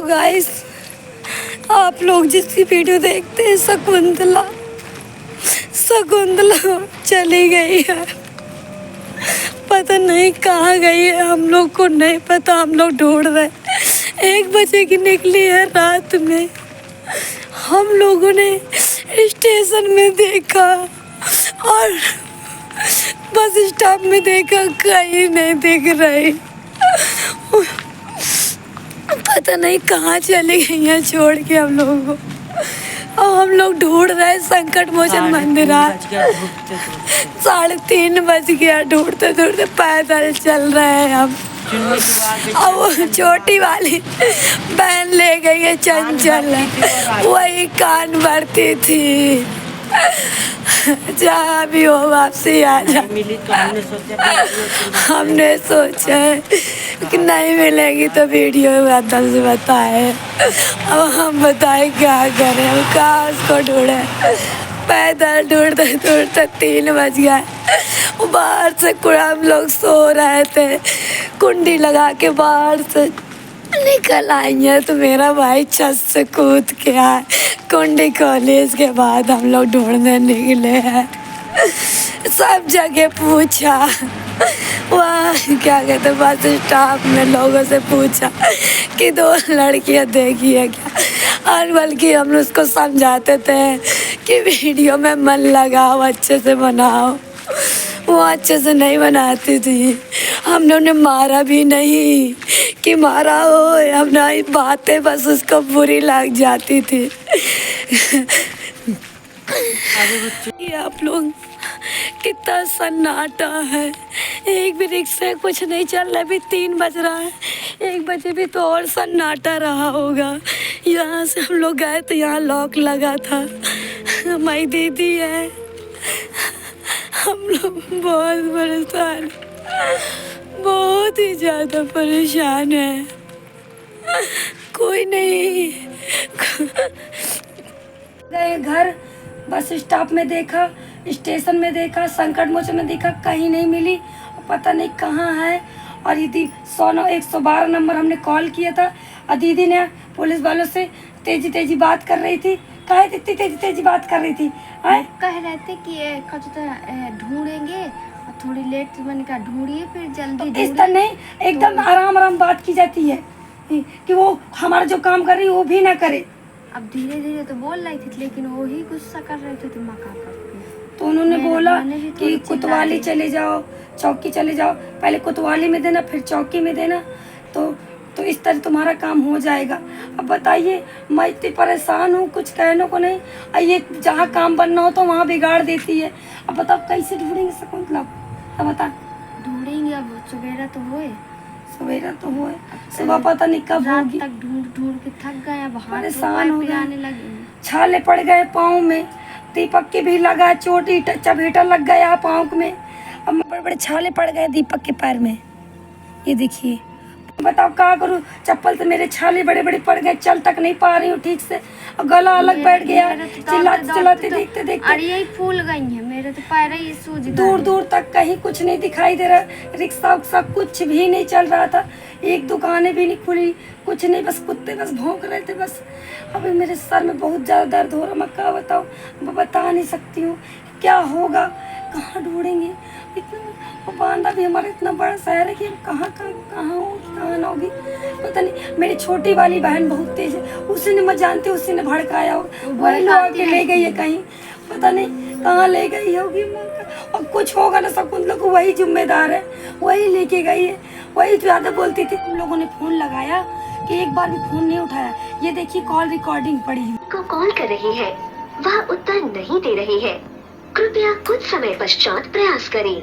Guys, आप लोग जिसकी वीडियो देखते हैं शकुंतला चली गई है। पता नहीं कहाँ गई है, हम लोग को नहीं पता। हम लोग ढूंढ रहे हैं। 1 बजे की निकली है रात में। हम लोगों ने स्टेशन में देखा और बस स्टॉप में देखा, कहीं नहीं दिख रही। पता नहीं कहाँ चली गई हैं छोड़ के हम लोगों को। और हम लोग ढूंढ रहे हैं संकट मोचन मंदिर। 3:30 बज गया, ढूंढते ढूंढते पैदल चल रहे हैं हम। और वो छोटी वाली बहन ले गई है चंचल, वही कान भरती थी। जहाँ भी हो वापसी आ जा। हमने सोचा कि नहीं मिलेगी तो वीडियो में माध्यम से बताए। अब हम बताए क्या करें, हम कहाँ उसको ढूंढे। पैदल ढूंढते ढूंढते 3 बज गए। बाहर से हम लोग सो रहे थे, कुंडी लगा के बाहर से निकल आई है तो मेरा भाई छत से कूद के आए। कुंडी खोली, इसके बाद हम लोग ढूंढने निकले हैं। सब जगह पूछा, वहाँ क्या कहते बस स्टॉप में लोगों से पूछा कि 2 लड़कियाँ देखी है क्या। और बल्कि हम उसको समझाते थे कि वीडियो में मन लगाओ, अच्छे से बनाओ। वो अच्छे से नहीं बनाती थी। हम लोग ने मारा भी नहीं कि मारा हो, अपना बातें बस उसको बुरी लग जाती थी। ये आप लोग कितना सन्नाटा है, एक भी रिक्शा कुछ नहीं चल रहा। अभी 3 बज रहा है, 1 बजे भी तो और सन्नाटा रहा होगा। यहाँ से हम लोग गए तो यहाँ लॉक लगा था। हमारी दीदी है, हम लोग बहुत परेशान, बहुत ही ज़्यादा परेशान है। कोई नहीं। गए घर, बस स्टॉप में देखा, स्टेशन में देखा, संकट मोचन में देखा, कहीं नहीं मिली। पता नहीं कहाँ है। और यदि 112 नंबर हमने कॉल किया था और दीदी ने पुलिस वालों से तेजी बात कर रही थी। काहे इतनी तेजी बात कर रही थी? कह रहे थे कि ढूंढेंगे और थोड़ी लेट मैंने कहा ढूंढिए फिर जल्दी। इस तरह नहीं, एकदम आराम बात की जाती है कि वो हमारा जो काम कर रही है वो भी ना करे। अब धीरे धीरे तो बोल रही थी, लेकिन वो ही गुस्सा कर रहे थे दिमाग पर। तो उन्होंने बोला कि कोतवाली चले जाओ, चौकी चले जाओ। पहले कोतवाली में देना, फिर चौकी में देना, तो इस तरह तुम्हारा काम हो जाएगा। अब बताइए, मैं इतनी परेशान हूँ, कुछ कहने को नहीं। ये जहाँ काम बनना हो तो वहाँ बिगाड़ देती है। अब बताओ कैसे ढूंढेंगे शकुंतला? अब बता। ढूंढेंगे, अब सवेरा तो हुए। सुबह पता नहीं कब होगी। तक ढूंढ के थक गए, अब परेशान हो गए, लगे छाले पड़ गए पाँव में। दीपक के भी लगा चोट, चबेटा लग गया पाँव में। अब बड़े छाले पड़ गए दीपक के पैर में, ये देखिए। बताओ क्या करूँ, चप्पल से मेरे छाले बड़े पड़ गए, चल तक नहीं पा रही हूँ ठीक से। और गला अलग बैठ गया, चिल्लाते देखते अरे यही फूल गई है मेरे तो पैर ही सूज गए। दूर तक कहीं कुछ नहीं दिखाई दे रहा। रिक्शा उक्सा कुछ भी नहीं चल रहा था, एक दुकानें भी नहीं खुली, कुछ नहीं, बस कुत्ते बस भौंक रहे थे बस। अभी मेरे सर में बहुत ज़्यादा दर्द हो रहा, मैं क्या बताऊँ, मैं बता नहीं सकती हूँ क्या होगा। कहाँ ढूंढेंगे? इतना बांदा भी हमारा इतना बड़ा शहर है कि कहाँ होगी पता नहीं। मेरी छोटी वाली बहन बहुत तेज है, उसी ने, मैं जानती हूँ, उसी ने भड़काया हो, वही लोग के ले गई है कहीं, पता नहीं कहाँ ले गई होगी। और कुछ होगा ना शकुंतला को, वही जिम्मेदार है, वही लेके गई है, वही ज़्यादा बोलती थी। तुम लोगों ने फोन लगाया कि एक बार भी फोन नहीं उठाया। ये देखिए कॉल रिकॉर्डिंग पड़ी है। को कॉल कर रही है, वह उत्तर नहीं दे रही है, कृपया कुछ समय पश्चात प्रयास करें।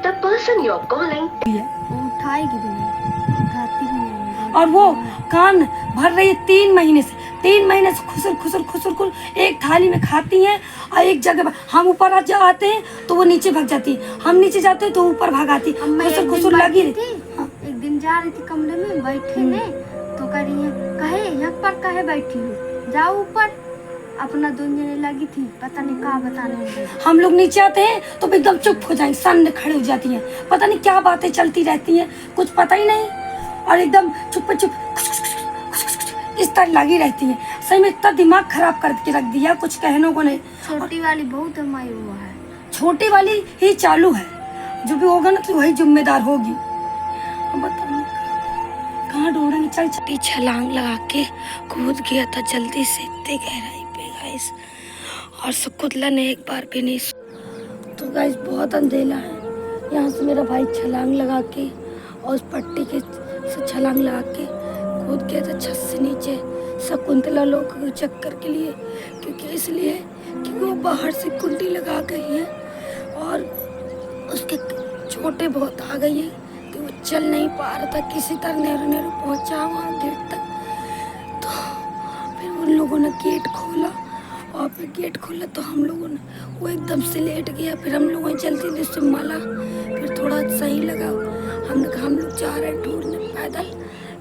The person you're calling उठाएगी भी नहीं, उठाती भी नहीं। और वो कान भर रही है 3 महीने से, 3 महीने से खुसर एक थाली में खाती हैं। और एक जगह हम ऊपर आते हैं तो वो नीचे भाग जाती है, हम नीचे जाते हैं तो ऊपर भाग आती है। खुसर लगी रहती। एक दिन जा रही थी कमरे में बैठे ने, तो कह रही है कहे यहाँ पर कहे बैठी हूँ, जाओ ऊपर। अपना दुनिया लगी थी, पता नहीं क्या बताने। हम लोग नीचे आते हैं तो एकदम चुप हो जाएंगे, सामने खड़े हो जाती हैं, पता नहीं क्या बातें चलती रहती हैं, कुछ पता ही नहीं। और एकदम चुप इस तरह लगी रहती है। सही में इतना दिमाग खराब करके रख दिया, कुछ कहने को नहीं। छोटी वाली बहुत हमारी हुआ है। छोटी वाली ही चालू है, जो भी होगा ना तो वही जिम्मेदार होगी। अब बताओ कहाँ ढूंढेंगे। चल चल छलांग लगा के कूद गया था जल्दी से इतनी गहराई पे गाइस, और सुकुतला ने एक बार भी नहीं। तो गाइस बहुत अंधेला है। यहाँ से मेरा भाई छलांग लगा के और उस पट्टी के से छलांग लगा के कूद गया था छत से नीचे शकुंतला लोग के चक्कर के लिए, क्योंकि इसलिए कि वो बाहर से कुंडी लगा गई है और उसके चोटें बहुत आ गई हैं कि वो चल नहीं पा रहा था। किसी तरह नेहरू पहुंचा वहाँ गेट तक। तो फिर उन लोगों ने गेट खोला, और फिर गेट खोला तो हम लोगों ने वो एकदम से लेट गया। फिर हम लोगों ने जल्दी से मला, फिर थोड़ा सही लगा। हमने कहा हम लोग जा रहे हैं ढूंढने पैदल।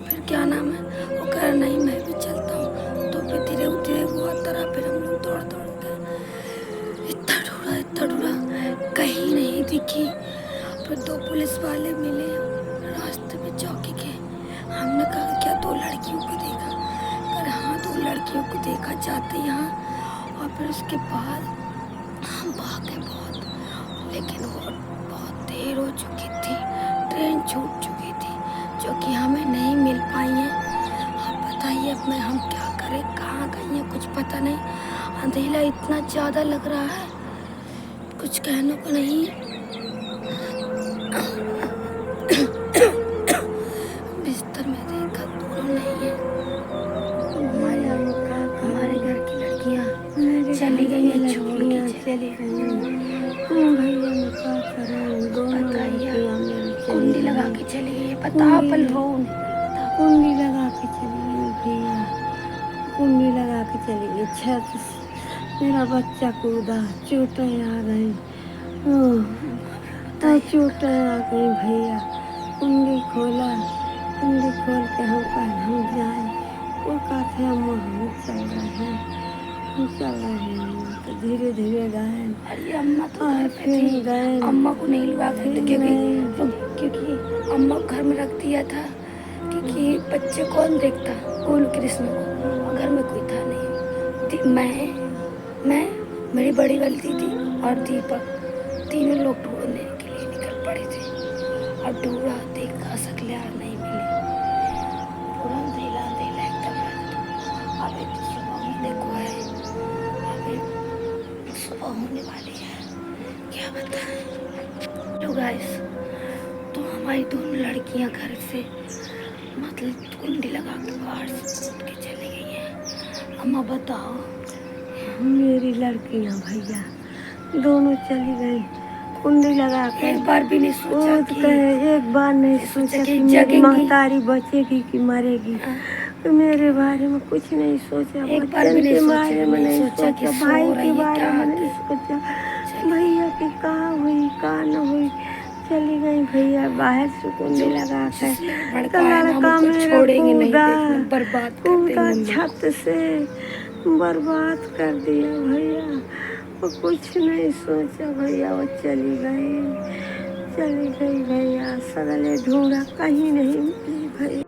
फिर क्या नाम है वो कह रहा नहीं मैं भी चलता हूँ। तो फिर धीरे धीरे वो आता रहा। फिर हम लोग दौड़ दौड़ के इतना ढूंढा कहीं नहीं दिखी। फिर 2 पुलिस वाले मिले रास्ते में चौकी के। हमने कहा क्या 2 लड़कियों को देखा? पर हाँ 2 लड़कियों को देखा जाते यहाँ। और फिर उसके बाद हम भागे बहुत, लेकिन वो बहुत देर हो चुकी थी, ट्रेन छूट चुकी थी जो कि हमें नहीं मिल पाई है। अब बताइए अब मैं हम क्या करें, कहाँ गई हैं कुछ पता नहीं। अंधेरा इतना ज़्यादा लग रहा है कुछ कहने को नहीं। बिस्तर में देखा दोनों नहीं है। हमारे घर की लड़कियाँ चली गई हैं, छोड़ के चली गई। कुंडी लगा के चली गई। बता पल रो कुंडी लगा के चली गई भैया, कुंडी लगा के चली गई छत से। मेरा बच्चा कूदा, चोटें आ गई, तो चोटें आ गई भैया। कुंडी खोला, कुंडी खोल के हम जाए। वो कहते हम चल रहे हैं, हम चल रहे हैं। तो धीरे धीरे गए। अरे अम्मा तो घर पे फिर थी, गए। अम्मा को नहीं लगा थे क्योंकि अम्मा को घर में रख दिया था, क्योंकि बच्चे कौन देखता गोलू कृष्ण को, और घर में कोई था नहीं। मैं मेरी बड़ी वाली दीदी और दीपक तीनों लोग ढूंढने के लिए निकल पड़े थे। और ढूंढा देखा सकलिया नहीं मिली, पूरा अंधेला एकदम रात। अभी तो सुबह होने को है, अभी सुबह होने वाली है, क्या बताएं। लो गाइस, तो हमारी दोनों लड़कियां घर से मतलब कुंडी लगा के बाहर से कूद के चली गई हैं। अम्मा बताओ। मेरी लड़कियां भैया दोनों चली गई कुंडी लगा के। एक बार भी नहीं सोचा कि एक बार नहीं सोचा कि मेरी जगेंगी। महतारी बचेगी कि मरेगी। तो मेरे बारे में कुछ नहीं सोचा, एक बार भी नहीं के सोचा, बारे में नहीं सोचा, कि सो भाई रही के है, बारे क्या में नहीं सोचा, भैया की कहाँ हुई कहाँ न हुई। चली गई भैया बाहर से कुंडी लगा के। लड़का मेरा कूदा छत से, बर्बाद कर दिया भैया। वो कुछ नहीं सोचा भैया, वो चली गई भैया। सगले ढूंढा कहीं नहीं मिली भैया।